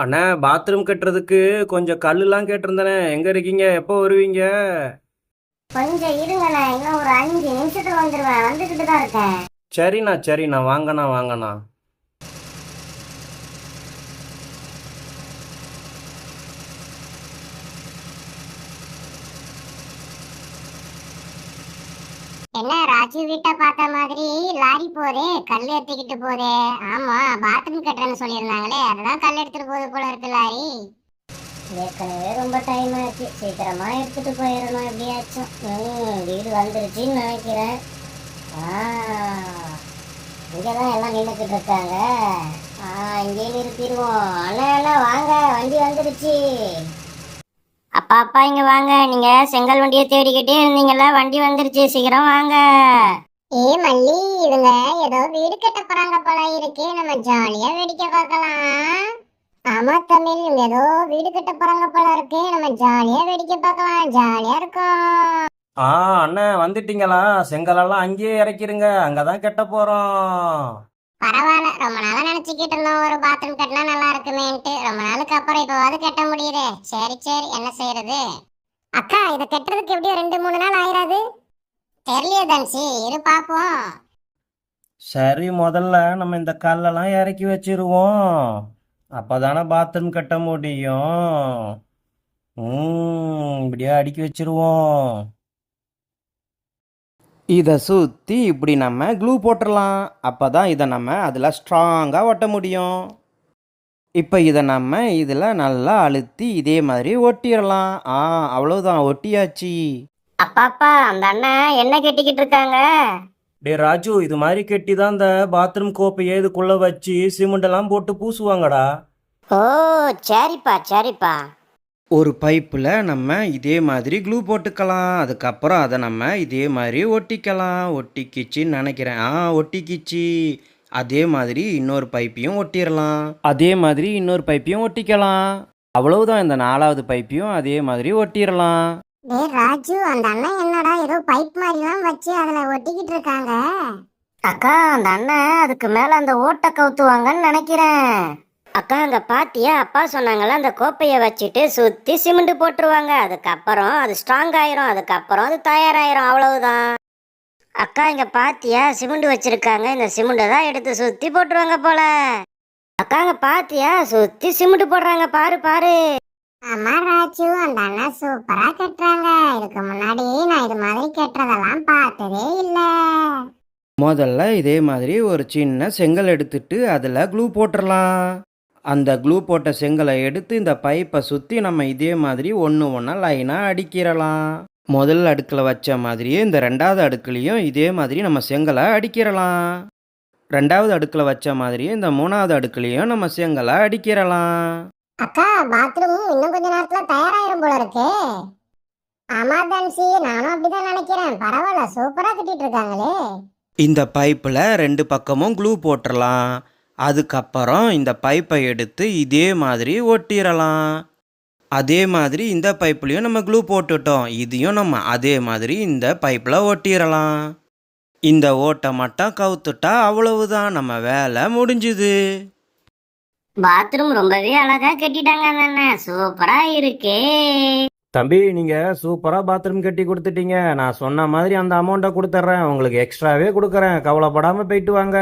அண்ணா bathroom கட்டுறதுக்கு கொஞ்சம் கல்லுலாம் கேட்டிருந்தேனே, எங்க இருக்கீங்க? எப்போ வருவீங்க? கொஞ்சம் இருங்கண்ணா, இன்னும் ஒரு 5 நிமிஷத்துல வந்துருவேன். வந்துகிட்டு தான் இருக்கேன். சரிண்ணா சரிண்ணா, வாங்கண்ணா வாங்கண்ணா. என்ன ராஜு வீட்டை பார்த்த மாதிரி லாரி போதே, கல் ஏத்திக்கிட்டு போதே. ஆமா, பாத்ரூம் கட்டுறேன்னு சொல்லியிருந்தாங்களே, அதுதான் கல் எடுத்துட்டு போகுது போல இருக்கு லாரி. ஏற்கனவே ரொம்ப டைம் ஆச்சு, சீக்கிரமா எடுத்துட்டு போயிடணும் எப்படியாச்சும். வீடு வந்துருச்சுன்னு நினைக்கிறேன். இங்கதான் எல்லாம் நின்றுக்கிட்டு இருக்காங்க. இங்கே நிறுத்திடுவோம். அண்ணா அண்ணா வாங்க, வண்டி வந்துருச்சு. அப்பா அப்பா இங்க வாங்க, நீங்க செங்கல் வண்டியை தேடிக்கிட்டே இருந்தீங்கல்ல, வண்டி வந்துருச்சு, சீக்கிரம் வாங்க. ஏ மல்லி, இவங்க ஏதோ வீடு கட்ட போறாங்க போல இருக்கு, நம்ம ஜாலியா வேடிக்கை பார்க்கலாம். ஆமா தமிழ், இவங்க ஏதோ வீடு கட்ட போறாங்க போல இருக்கு, நம்ம ஜாலியா வேடிக்கை பார்க்கலாம், ஜாலியா இருக்கும். அண்ணே வந்துட்டீங்களா? செங்கலெல்லாம் அங்கேயே இறக்கிருங்க, அங்கதான் கட்ட போறோம். பரவாயில்ல, ரொம்ப நாளா நினைச்சுக்கிட்டு இருந்தோம் ஒரு பாத்ரூம் கட்டினா நல்லா இருக்குமேன்ட்டு. ரொம்ப நாளுக்கு அப்புறம் இப்பவாது கட்ட முடியுது. சரி சரி, என்ன செய்யறது. அக்கா, இதை கட்டுறதுக்கு எப்படியும் 2-3 நாள் ஆயிராது? தெரியலையே தன்சி, இரு பாப்போம். சரி, முதல்ல நம்ம இந்த கல்லெல்லாம் இறக்கி வச்சிருவோம், அப்பதானே பாத்ரூம் கட்ட முடியும். இப்படியே அடுக்கி வச்சிருவோம். இதை சுற்றி இப்படி நம்ம க்ளூ போட்டுடலாம், அப்போ தான் இதை நம்ம அதில் ஸ்ட்ராங்காக ஒட்ட முடியும். இப்போ இதை நம்ம இதில் நல்லா அழுத்தி இதே மாதிரி ஒட்டிடலாம். அவ்வளோதான், ஒட்டியாச்சு. அப்பாப்பா, அந்த அண்ணன் என்ன கட்டிக்கிட்டு இருக்காங்க? டே ராஜு, இது மாதிரி கெட்டி தான் இந்த பாத்ரூம் கோப்பையை இதுக்குள்ளே வச்சு சிமெண்டெல்லாம் போட்டு பூசுவாங்கடா. ஓ, சரிப்பா சரிப்பா. ஒரு பைப்பில் நம்ம இதே மாதிரி க்ளூ போட்டுக்கலாம், அதுக்கப்புறம் அதை நம்ம இதே மாதிரி ஒட்டிக்கலாம். ஒட்டிக்கிச்சின்னு நினைக்கிறேன். ஒட்டிக்கிச்சு. அதே மாதிரி இன்னொரு பைப்பையும் ஒட்டிடலாம். அதே மாதிரி இன்னொரு பைப்பையும் ஒட்டிக்கலாம். அவ்வளவுதான், இந்த 4வது பைப்பையும் அதே மாதிரி ஒட்டிடலாம். டேய் ராஜு, அந்த அண்ணன் என்னடா ஏதோ பைப் மாதிரிலாம் வச்சு அதுல ஒட்டிக்கிட்டு இருக்காங்க. அக்கா, அந்த அண்ணன் அதுக்கு மேல அந்த ஓட்டை கவுத்துவாங்கன்னு நினைக்கிறேன். அக்கா, அங்க பாத்தியா, அப்பா சொன்னாங்கல்ல, அந்த கோப்பையை வச்சுட்டு சுத்தி சிமெண்ட் போட்டுருவாங்க, அதுக்கப்புறம் அது ஸ்ட்ராங் ஆயிரும், அதுக்கப்புறம் அது தயாராயிரும், அவ்வளவுதான். அக்கா, இங்க பாத்தியா, சிமெண்ட் வச்சிருக்காங்க, இந்த சிமெண்ட்டை தான் எடுத்து சுத்தி போட்டுருவாங்க போல. அக்கா, அங்க பாத்தியா, சுத்தி சிமெண்ட் போடுறாங்க, பாரு பாரு. ஆமா ராஜு, அந்த அண்ணா சூப்பரா கட்டுறாங்க. இதுக்கு முன்னாடி நான் இது மாதிரி கட்டுறதெல்லாம் பார்த்ததே இல்ல. முதல்ல இதே மாதிரி ஒரு சின்ன செங்கல் எடுத்துட்டு அதில் க்ளூ போட்டுடலாம். அந்த க்ளூ போட்ட செங்கலை எடுத்து இந்த பைப்பை சுற்றி நம்ம இதே மாதிரி ஒன்று ஒன்றா லைனாக அடிக்கிறலாம். முதல் அடுக்கில் வச்ச மாதிரியே இந்த 2வது அடுக்குலையும் இதே மாதிரி நம்ம செங்கலை அடிக்கிறலாம். 2வது அடுக்கில் வச்ச மாதிரியே இந்த 3வது அடுக்குலையும் நம்ம செங்கலை அடிக்கிறலாம். அக்கா, பாத்ரூம் இன்னும் கொஞ்ச நேரத்துல தயாராயிரும் போல இருக்கு. ஆமா தன்சி, நானும் அப்படிதான் நினைக்கிறேன். பரவாயில்ல, சூப்பரா கட்டிட்டு இருக்காங்களே. இந்த பைப்பில் 2 பக்கமும் க்ளூ போட்டுடலாம். அதுக்கப்புறம் இந்த பைப்பை எடுத்து இதே மாதிரி ஒட்டிடலாம். அதே மாதிரி இந்த பைப்லேயும் நம்ம க்ளூ போட்டுட்டோம், இதையும் நம்ம அதே மாதிரி இந்த பைப்பில் ஒட்டிடலாம். இந்த ஓட்டை மட்டும் கவுத்துட்டா அவ்வளவுதான், நம்ம வேலை முடிஞ்சுது. பாத்ரூம் ரொம்பவே அழகா கட்டிட்டாங்க அண்ணன், சூப்பரா இருக்கே. தம்பி, நீங்கள் சூப்பராக பாத்ரூம் கட்டி கொடுத்துட்டீங்க. நான் சொன்ன மாதிரி அந்த அமௌண்ட்டை கொடுத்துட்றேன், உங்களுக்கு எக்ஸ்ட்ராவே கொடுக்குறேன், கவலைப்படாமல் போயிட்டு வாங்க.